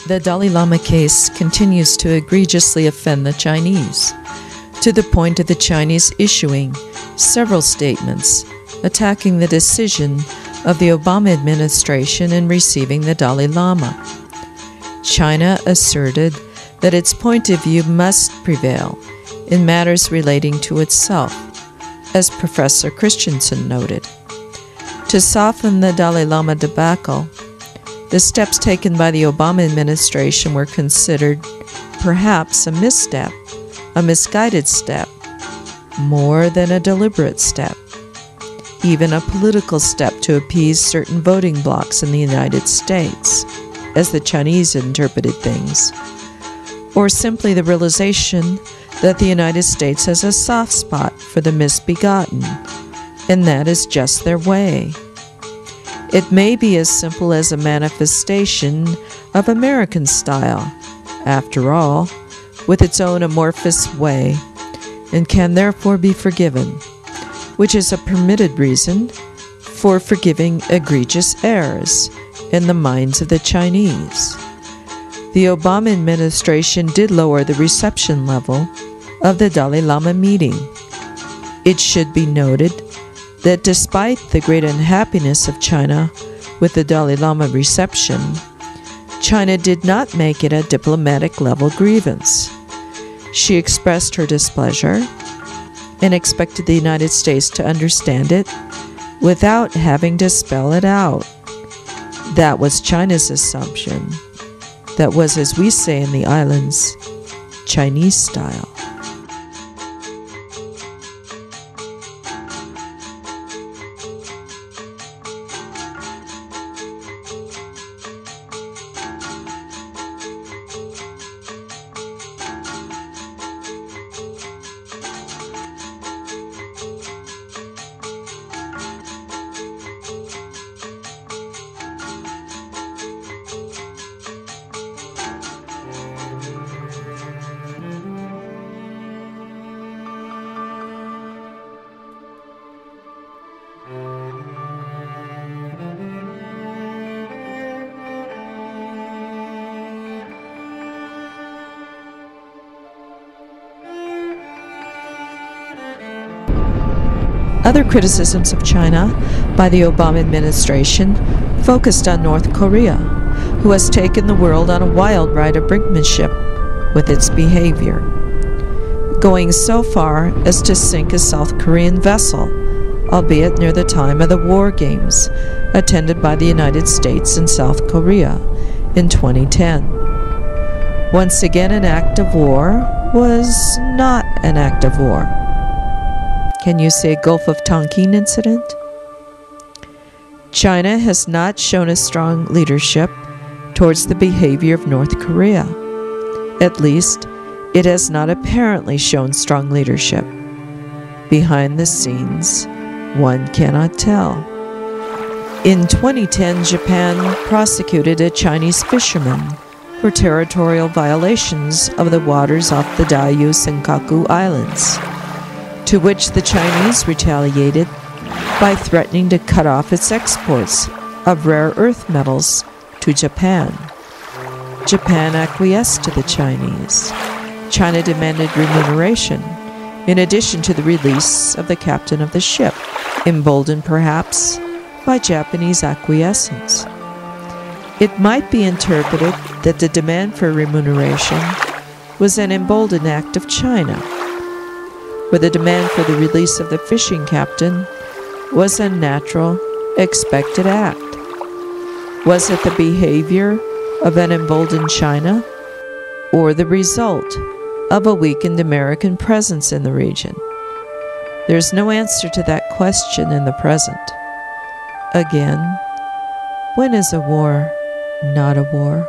The Dalai Lama case continues to egregiously offend the Chinese, to the point of the Chinese issuing several statements attacking the decision of the Obama administration in receiving the Dalai Lama. China asserted that its point of view must prevail in matters relating to itself, as Professor Christensen noted. To soften the Dalai Lama debacle, the steps taken by the Obama administration were considered perhaps a misstep, a misguided step, more than a deliberate step, even a political step to appease certain voting blocs in the United States, as the Chinese interpreted things, or simply the realization that the United States has a soft spot for the misbegotten, and that is just their way. It may be as simple as a manifestation of American style, after all, with its own amorphous way, and can therefore be forgiven, which is a permitted reason for forgiving egregious errors in the minds of the Chinese. The Obama administration did lower the reception level of the Dalai Lama meeting. It should be noted that despite the great unhappiness of China with the Dalai Lama reception, China did not make it a diplomatic level grievance. She expressed her displeasure and expected the United States to understand it without having to spell it out. That was China's assumption. That was, as we say in the islands, Chinese style. Other criticisms of China by the Obama administration focused on North Korea, who has taken the world on a wild ride of brinkmanship with its behavior, going so far as to sink a South Korean vessel, albeit near the time of the War Games attended by the United States and South Korea in 2010. Once again, an act of war was not an act of war. Can you say Gulf of Tonkin incident? China has not shown a strong leadership towards the behavior of North Korea. At least, it has not apparently shown strong leadership. Behind the scenes, one cannot tell. In 2010, Japan prosecuted a Chinese fisherman for territorial violations of the waters off the Diaoyu Senkaku Islands, to which the Chinese retaliated by threatening to cut off its exports of rare earth metals to Japan. Japan acquiesced to the Chinese. China demanded remuneration, in addition to the release of the captain of the ship, emboldened perhaps by Japanese acquiescence. It might be interpreted that the demand for remuneration was an emboldened act of China, where the demand for the release of the fishing captain was a natural, expected act. Was it the behavior of an emboldened China, or the result of a weakened American presence in the region? There's no answer to that question in the present. Again, when is a war not a war?